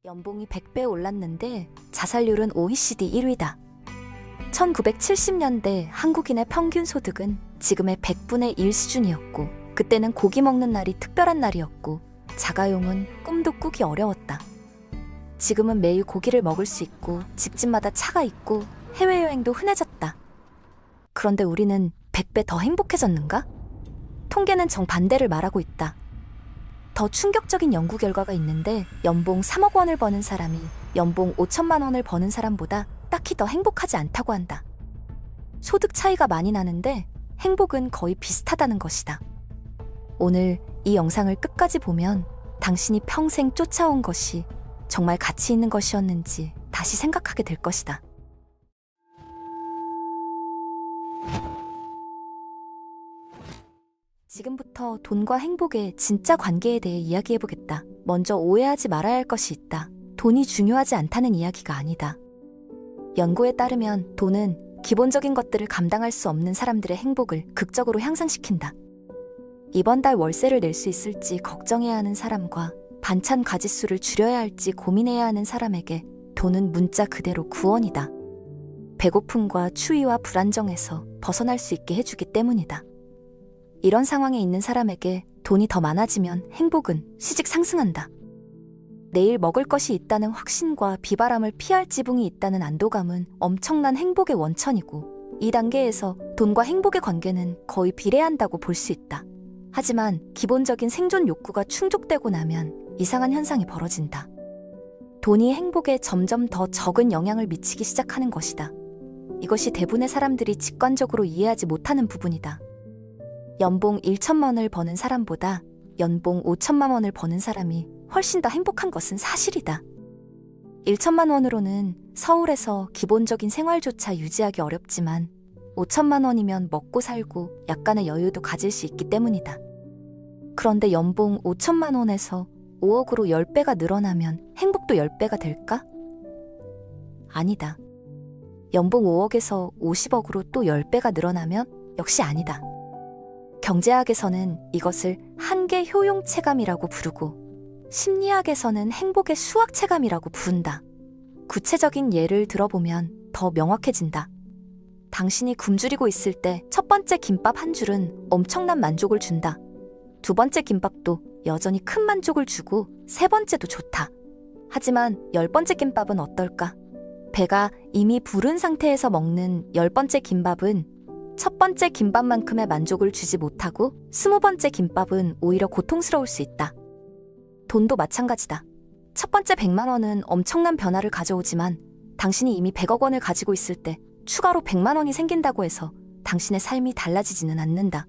연봉이 100배 올랐는데 자살률은 OECD 1위다. 1970년대 한국인의 평균 소득은 지금의 100분의 1 수준이었고, 그때는 고기 먹는 날이 특별한 날이었고 자가용은 꿈도 꾸기 어려웠다. 지금은 매일 고기를 먹을 수 있고 집집마다 차가 있고 해외여행도 흔해졌다. 그런데 우리는 100배 더 행복해졌는가? 통계는 정반대를 말하고 있다. 더 충격적인 연구 결과가 있는데, 연봉 3억 원을 버는 사람이 연봉 5천만 원을 버는 사람보다 딱히 더 행복하지 않다고 한다. 소득 차이가 많이 나는데 행복은 거의 비슷하다는 것이다. 오늘 이 영상을 끝까지 보면 당신이 평생 쫓아온 것이 정말 가치 있는 것이었는지 다시 생각하게 될 것이다. 지금부터 돈과 행복의 진짜 관계에 대해 이야기해보겠다. 먼저 오해하지 말아야 할 것이 있다. 돈이 중요하지 않다는 이야기가 아니다. 연구에 따르면 돈은 기본적인 것들을 감당할 수 없는 사람들의 행복을 극적으로 향상시킨다. 이번 달 월세를 낼 수 있을지 걱정해야 하는 사람과 반찬 가짓수를 줄여야 할지 고민해야 하는 사람에게 돈은 문자 그대로 구원이다. 배고픔과 추위와 불안정에서 벗어날 수 있게 해주기 때문이다. 이런 상황에 있는 사람에게 돈이 더 많아지면 행복은 시직 상승한다. 내일 먹을 것이 있다는 확신과 비바람을 피할 지붕이 있다는 안도감은 엄청난 행복의 원천이고, 이 단계에서 돈과 행복의 관계는 거의 비례한다고 볼 수 있다. 하지만 기본적인 생존 욕구가 충족되고 나면 이상한 현상이 벌어진다. 돈이 행복에 점점 더 적은 영향을 미치기 시작하는 것이다. 이것이 대부분의 사람들이 직관적으로 이해하지 못하는 부분이다. 연봉 1천만 원을 버는 사람보다 연봉 5천만 원을 버는 사람이 훨씬 더 행복한 것은 사실이다. 1천만 원으로는 서울에서 기본적인 생활조차 유지하기 어렵지만 5천만 원이면 먹고 살고 약간의 여유도 가질 수 있기 때문이다. 그런데 연봉 5천만 원에서 5억으로 10배가 늘어나면 행복도 10배가 될까? 아니다. 연봉 5억에서 50억으로 또 10배가 늘어나면 역시 아니다. 경제학에서는 이것을 한계 효용 체감이라고 부르고, 심리학에서는 행복의 수학 체감이라고 부른다. 구체적인 예를 들어보면 더 명확해진다. 당신이 굶주리고 있을 때 첫 번째 김밥 한 줄은 엄청난 만족을 준다. 두 번째 김밥도 여전히 큰 만족을 주고 세 번째도 좋다. 하지만 10번째 김밥은 어떨까? 배가 이미 부른 상태에서 먹는 10번째 김밥은 첫 번째 김밥만큼의 만족을 주지 못하고 20번째 김밥은 오히려 고통스러울 수 있다. 돈도 마찬가지다. 첫 번째 100만 원은 엄청난 변화를 가져오지만 당신이 이미 100억 원을 가지고 있을 때 추가로 100만 원이 생긴다고 해서 당신의 삶이 달라지지는 않는다.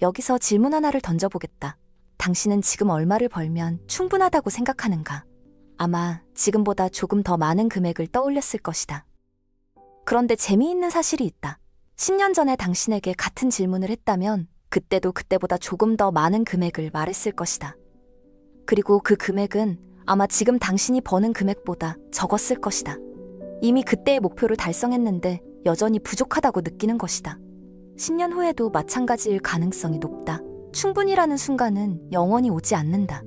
여기서 질문 하나를 던져보겠다. 당신은 지금 얼마를 벌면 충분하다고 생각하는가? 아마 지금보다 조금 더 많은 금액을 떠올렸을 것이다. 그런데 재미있는 사실이 있다. 10년 전에 당신에게 같은 질문을 했다면 그때도 그때보다 조금 더 많은 금액을 말했을 것이다. 그리고 그 금액은 아마 지금 당신이 버는 금액보다 적었을 것이다. 이미 그때의 목표를 달성했는데 여전히 부족하다고 느끼는 것이다. 10년 후에도 마찬가지일 가능성이 높다. 충분이라는 순간은 영원히 오지 않는다.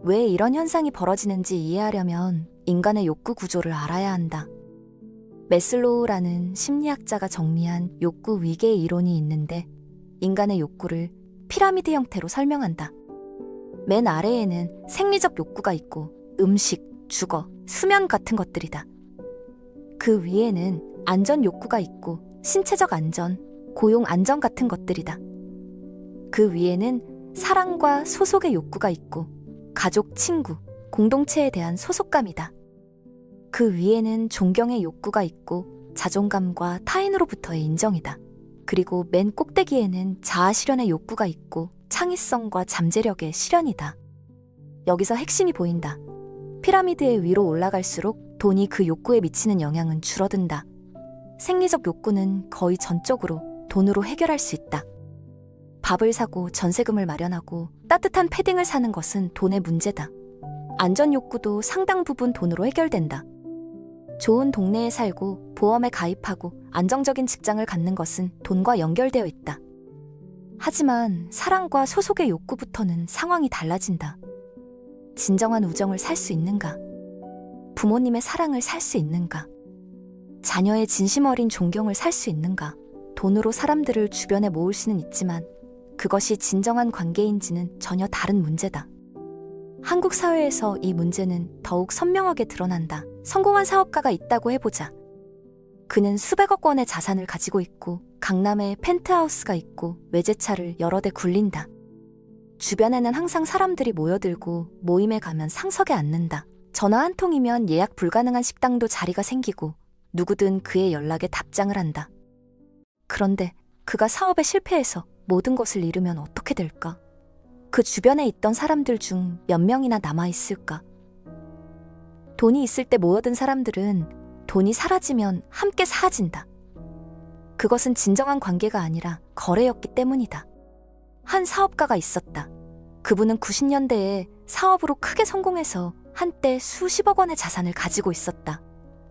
왜 이런 현상이 벌어지는지 이해하려면 인간의 욕구 구조를 알아야 한다. 매슬로우라는 심리학자가 정리한 욕구 위계 이론이 있는데, 인간의 욕구를 피라미드 형태로 설명한다. 맨 아래에는 생리적 욕구가 있고 음식, 주거, 수면 같은 것들이다. 그 위에는 안전 욕구가 있고 신체적 안전, 고용 안전 같은 것들이다. 그 위에는 사랑과 소속의 욕구가 있고 가족, 친구, 공동체에 대한 소속감이다. 그 위에는 존경의 욕구가 있고 자존감과 타인으로부터의 인정이다. 그리고 맨 꼭대기에는 자아 실현의 욕구가 있고 창의성과 잠재력의 실현이다. 여기서 핵심이 보인다. 피라미드의 위로 올라갈수록 돈이 그 욕구에 미치는 영향은 줄어든다. 생리적 욕구는 거의 전적으로 돈으로 해결할 수 있다. 밥을 사고 전세금을 마련하고 따뜻한 패딩을 사는 것은 돈의 문제다. 안전 욕구도 상당 부분 돈으로 해결된다. 좋은 동네에 살고 보험에 가입하고 안정적인 직장을 갖는 것은 돈과 연결되어 있다. 하지만 사랑과 소속의 욕구부터는 상황이 달라진다. 진정한 우정을 살 수 있는가? 부모님의 사랑을 살 수 있는가? 자녀의 진심 어린 존경을 살 수 있는가? 돈으로 사람들을 주변에 모을 수는 있지만 그것이 진정한 관계인지는 전혀 다른 문제다. 한국 사회에서 이 문제는 더욱 선명하게 드러난다. 성공한 사업가가 있다고 해보자. 그는 수백억 원의 자산을 가지고 있고 강남에 펜트하우스가 있고 외제차를 여러 대 굴린다. 주변에는 항상 사람들이 모여들고 모임에 가면 상석에 앉는다. 전화 한 통이면 예약 불가능한 식당도 자리가 생기고 누구든 그의 연락에 답장을 한다. 그런데 그가 사업에 실패해서 모든 것을 잃으면 어떻게 될까? 그 주변에 있던 사람들 중 몇 명이나 남아있을까? 돈이 있을 때 모여든 사람들은 돈이 사라지면 함께 사라진다. 그것은 진정한 관계가 아니라 거래였기 때문이다. 한 사업가가 있었다. 그분은 90년대에 사업으로 크게 성공해서 한때 수십억 원의 자산을 가지고 있었다.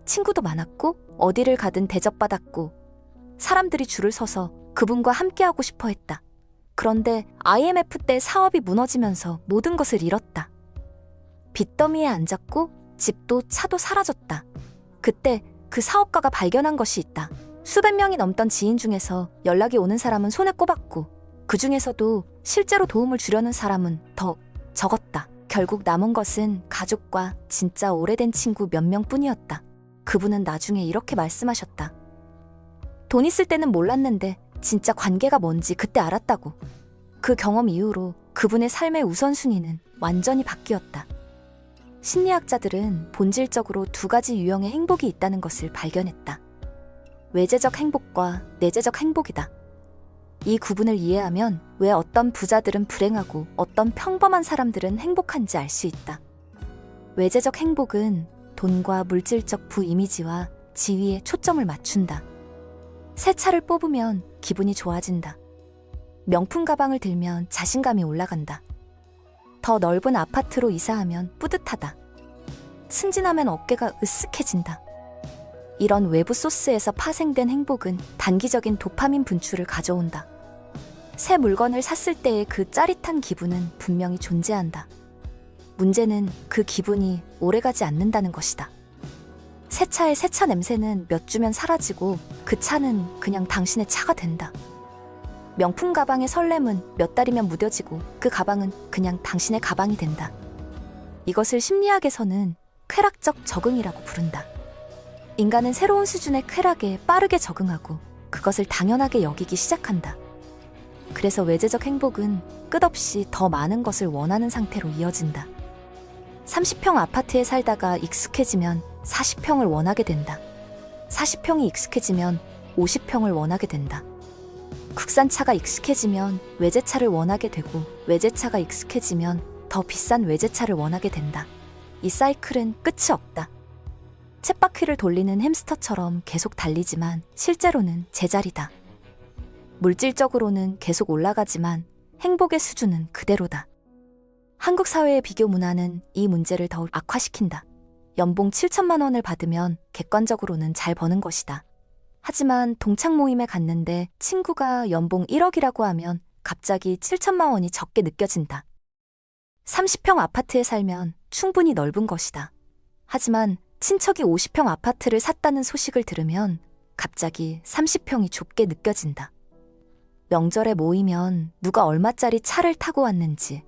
친구도 많았고 어디를 가든 대접받았고 사람들이 줄을 서서 그분과 함께하고 싶어 했다. 그런데 IMF 때 사업이 무너지면서 모든 것을 잃었다. 빚더미에 앉았고 집도 차도 사라졌다. 그때 그 사업가가 발견한 것이 있다. 수백 명이 넘던 지인 중에서 연락이 오는 사람은 손에 꼽았고 그 중에서도 실제로 도움을 주려는 사람은 더 적었다. 결국 남은 것은 가족과 진짜 오래된 친구 몇 명뿐이었다. 그분은 나중에 이렇게 말씀하셨다. 돈 있을 때는 몰랐는데 진짜 관계가 뭔지 그때 알았다고. 그 경험 이후로 그분의 삶의 우선순위는 완전히 바뀌었다. 심리학자들은 본질적으로 두 가지 유형의 행복이 있다는 것을 발견했다. 외재적 행복과 내재적 행복이다. 이 구분을 이해하면 왜 어떤 부자들은 불행하고 어떤 평범한 사람들은 행복한지 알 수 있다. 외재적 행복은 돈과 물질적 부이미지와 지위에 초점을 맞춘다. 새 차를 뽑으면 기분이 좋아진다. 명품 가방을 들면 자신감이 올라간다. 더 넓은 아파트로 이사하면 뿌듯하다. 승진하면 어깨가 으쓱해진다. 이런 외부 소스에서 파생된 행복은 단기적인 도파민 분출을 가져온다. 새 물건을 샀을 때의 그 짜릿한 기분은 분명히 존재한다. 문제는 그 기분이 오래가지 않는다는 것이다. 새 차의 새 차 냄새는 몇 주면 사라지고 그 차는 그냥 당신의 차가 된다. 명품 가방의 설렘은 몇 달이면 무뎌지고 그 가방은 그냥 당신의 가방이 된다. 이것을 심리학에서는 쾌락적 적응이라고 부른다. 인간은 새로운 수준의 쾌락에 빠르게 적응하고 그것을 당연하게 여기기 시작한다. 그래서 외재적 행복은 끝없이 더 많은 것을 원하는 상태로 이어진다. 30평 아파트에 살다가 익숙해지면 40평을 원하게 된다. 40평이 익숙해지면 50평을 원하게 된다. 국산차가 익숙해지면 외제차를 원하게 되고 외제차가 익숙해지면 더 비싼 외제차를 원하게 된다. 이 사이클은 끝이 없다. 쳇바퀴를 돌리는 햄스터처럼 계속 달리지만 실제로는 제자리다. 물질적으로는 계속 올라가지만 행복의 수준은 그대로다. 한국 사회의 비교 문화는 이 문제를 더욱 악화시킨다. 연봉 7천만 원을 받으면 객관적으로는 잘 버는 것이다. 하지만 동창 모임에 갔는데 친구가 연봉 1억이라고 하면 갑자기 7천만 원이 적게 느껴진다. 30평 아파트에 살면 충분히 넓은 것이다. 하지만 친척이 50평 아파트를 샀다는 소식을 들으면 갑자기 30평이 좁게 느껴진다. 명절에 모이면 누가 얼마짜리 차를 타고 왔는지,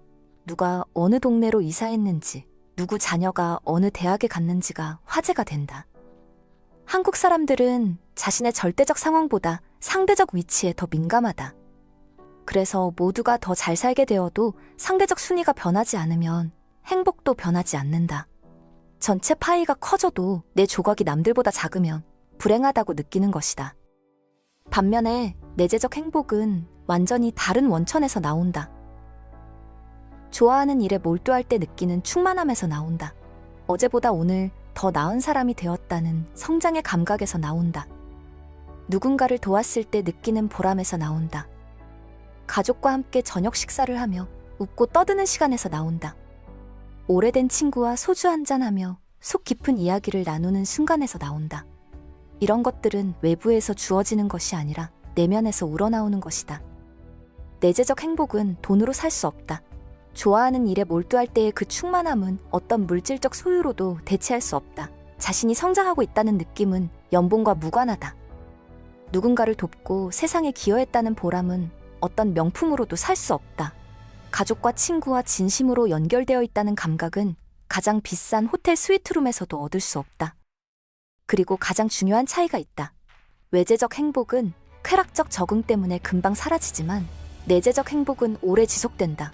누가 어느 동네로 이사했는지, 누구 자녀가 어느 대학에 갔는지가 화제가 된다. 한국 사람들은 자신의 절대적 상황보다 상대적 위치에 더 민감하다. 그래서 모두가 더 잘 살게 되어도 상대적 순위가 변하지 않으면 행복도 변하지 않는다. 전체 파이가 커져도 내 조각이 남들보다 작으면 불행하다고 느끼는 것이다. 반면에 내재적 행복은 완전히 다른 원천에서 나온다. 좋아하는 일에 몰두할 때 느끼는 충만함에서 나온다. 어제보다 오늘 더 나은 사람이 되었다는 성장의 감각에서 나온다. 누군가를 도왔을 때 느끼는 보람에서 나온다. 가족과 함께 저녁 식사를 하며 웃고 떠드는 시간에서 나온다. 오래된 친구와 소주 한잔하며 속 깊은 이야기를 나누는 순간에서 나온다. 이런 것들은 외부에서 주어지는 것이 아니라 내면에서 우러나오는 것이다. 내재적 행복은 돈으로 살 수 없다. 좋아하는 일에 몰두할 때의 그 충만함은 어떤 물질적 소유로도 대체할 수 없다. 자신이 성장하고 있다는 느낌은 연봉과 무관하다. 누군가를 돕고 세상에 기여했다는 보람은 어떤 명품으로도 살 수 없다. 가족과 친구와 진심으로 연결되어 있다는 감각은 가장 비싼 호텔 스위트룸에서도 얻을 수 없다. 그리고 가장 중요한 차이가 있다. 외재적 행복은 쾌락적 적응 때문에 금방 사라지지만 내재적 행복은 오래 지속된다.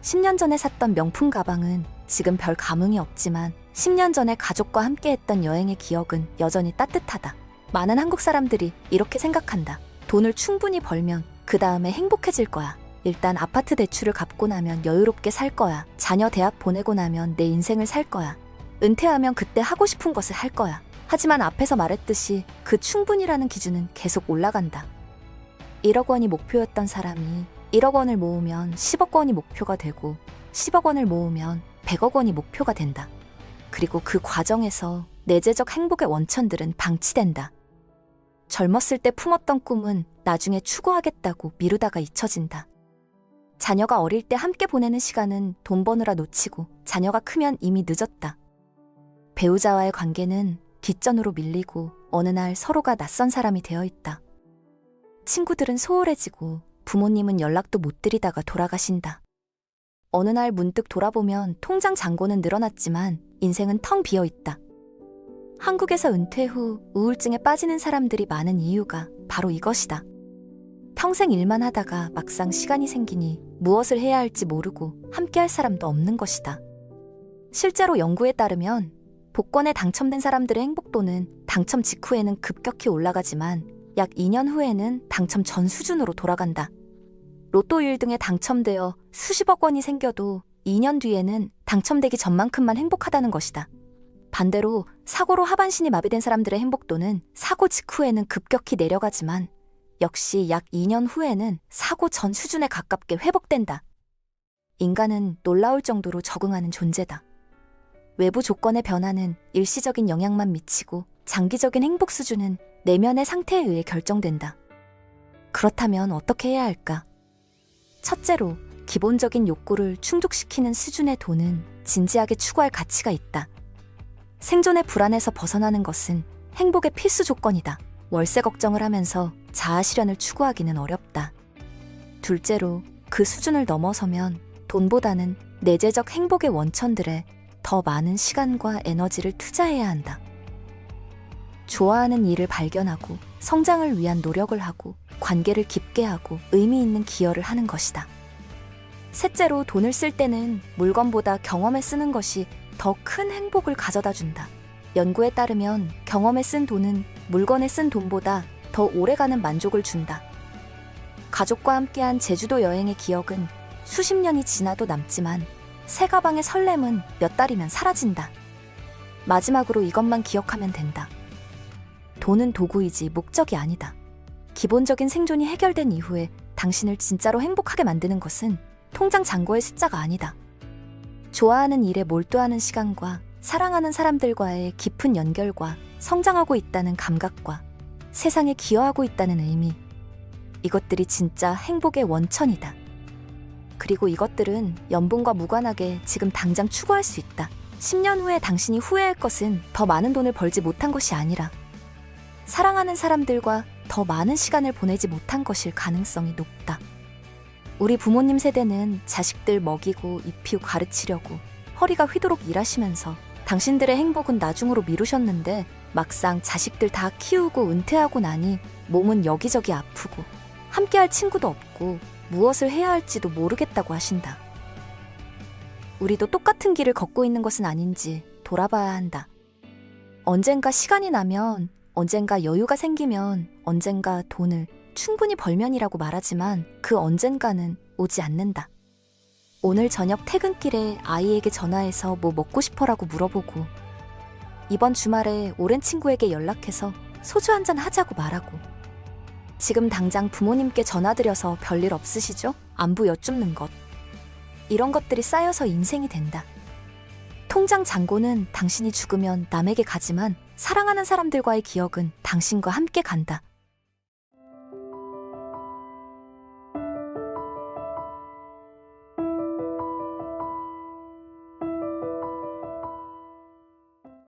10년 전에 샀던 명품 가방은 지금 별 감흥이 없지만 10년 전에 가족과 함께했던 여행의 기억은 여전히 따뜻하다. 많은 한국 사람들이 이렇게 생각한다. 돈을 충분히 벌면 그 다음에 행복해질 거야. 일단 아파트 대출을 갚고 나면 여유롭게 살 거야. 자녀 대학 보내고 나면 내 인생을 살 거야. 은퇴하면 그때 하고 싶은 것을 할 거야. 하지만 앞에서 말했듯이 그 충분이라는 기준은 계속 올라간다. 1억 원이 목표였던 사람이 1억 원을 모으면 10억 원이 목표가 되고 10억 원을 모으면 100억 원이 목표가 된다. 그리고 그 과정에서 내재적 행복의 원천들은 방치된다. 젊었을 때 품었던 꿈은 나중에 추구하겠다고 미루다가 잊혀진다. 자녀가 어릴 때 함께 보내는 시간은 돈 버느라 놓치고 자녀가 크면 이미 늦었다. 배우자와의 관계는 뒷전으로 밀리고 어느 날 서로가 낯선 사람이 되어 있다. 친구들은 소홀해지고 부모님은 연락도 못 드리다가 돌아가신다. 어느 날 문득 돌아보면 통장 잔고는 늘어났지만 인생은 텅 비어 있다. 한국에서 은퇴 후 우울증에 빠지는 사람들이 많은 이유가 바로 이것이다. 평생 일만 하다가 막상 시간이 생기니 무엇을 해야 할지 모르고 함께할 사람도 없는 것이다. 실제로 연구에 따르면 복권에 당첨된 사람들의 행복도는 당첨 직후에는 급격히 올라가지만 약 2년 후에는 당첨 전 수준으로 돌아간다. 로또 1등에 당첨되어 수십억 원이 생겨도 2년 뒤에는 당첨되기 전만큼만 행복하다는 것이다. 반대로 사고로 하반신이 마비된 사람들의 행복도는 사고 직후에는 급격히 내려가지만 역시 약 2년 후에는 사고 전 수준에 가깝게 회복된다. 인간은 놀라울 정도로 적응하는 존재다. 외부 조건의 변화는 일시적인 영향만 미치고 장기적인 행복 수준은 내면의 상태에 의해 결정된다. 그렇다면 어떻게 해야 할까? 첫째로, 기본적인 욕구를 충족시키는 수준의 돈은 진지하게 추구할 가치가 있다. 생존의 불안에서 벗어나는 것은 행복의 필수 조건이다. 월세 걱정을 하면서 자아 실현을 추구하기는 어렵다. 둘째로, 그 수준을 넘어서면 돈보다는 내재적 행복의 원천들에 더 많은 시간과 에너지를 투자해야 한다. 좋아하는 일을 발견하고 성장을 위한 노력을 하고 관계를 깊게 하고 의미 있는 기여를 하는 것이다. 셋째로, 돈을 쓸 때는 물건보다 경험에 쓰는 것이 더 큰 행복을 가져다 준다. 연구에 따르면 경험에 쓴 돈은 물건에 쓴 돈보다 더 오래가는 만족을 준다. 가족과 함께한 제주도 여행의 기억은 수십 년이 지나도 남지만 새 가방의 설렘은 몇 달이면 사라진다. 마지막으로 이것만 기억하면 된다. 돈은 도구이지 목적이 아니다. 기본적인 생존이 해결된 이후에 당신을 진짜로 행복하게 만드는 것은 통장 잔고의 숫자가 아니다. 좋아하는 일에 몰두하는 시간과 사랑하는 사람들과의 깊은 연결과 성장하고 있다는 감각과 세상에 기여하고 있다는 의미, 이것들이 진짜 행복의 원천이다. 그리고 이것들은 연봉과 무관하게 지금 당장 추구할 수 있다. 10년 후에 당신이 후회할 것은 더 많은 돈을 벌지 못한 것이 아니라 사랑하는 사람들과 더 많은 시간을 보내지 못한 것일 가능성이 높다. 우리 부모님 세대는 자식들 먹이고 입히고 가르치려고 허리가 휘도록 일하시면서 당신들의 행복은 나중으로 미루셨는데 막상 자식들 다 키우고 은퇴하고 나니 몸은 여기저기 아프고 함께할 친구도 없고 무엇을 해야 할지도 모르겠다고 하신다. 우리도 똑같은 길을 걷고 있는 것은 아닌지 돌아봐야 한다. 언젠가 시간이 나면, 언젠가 여유가 생기면, 언젠가 돈을 충분히 벌면이라고 말하지만 그 언젠가는 오지 않는다. 오늘 저녁 퇴근길에 아이에게 전화해서 뭐 먹고 싶어라고 물어보고 이번 주말에 오랜 친구에게 연락해서 소주 한잔 하자고 말하고 지금 당장 부모님께 전화드려서 별일 없으시죠? 안부 여쭙는 것. 이런 것들이 쌓여서 인생이 된다. 통장 잔고는 당신이 죽으면 남에게 가지만 사랑하는 사람들과의 기억은 당신과 함께 간다.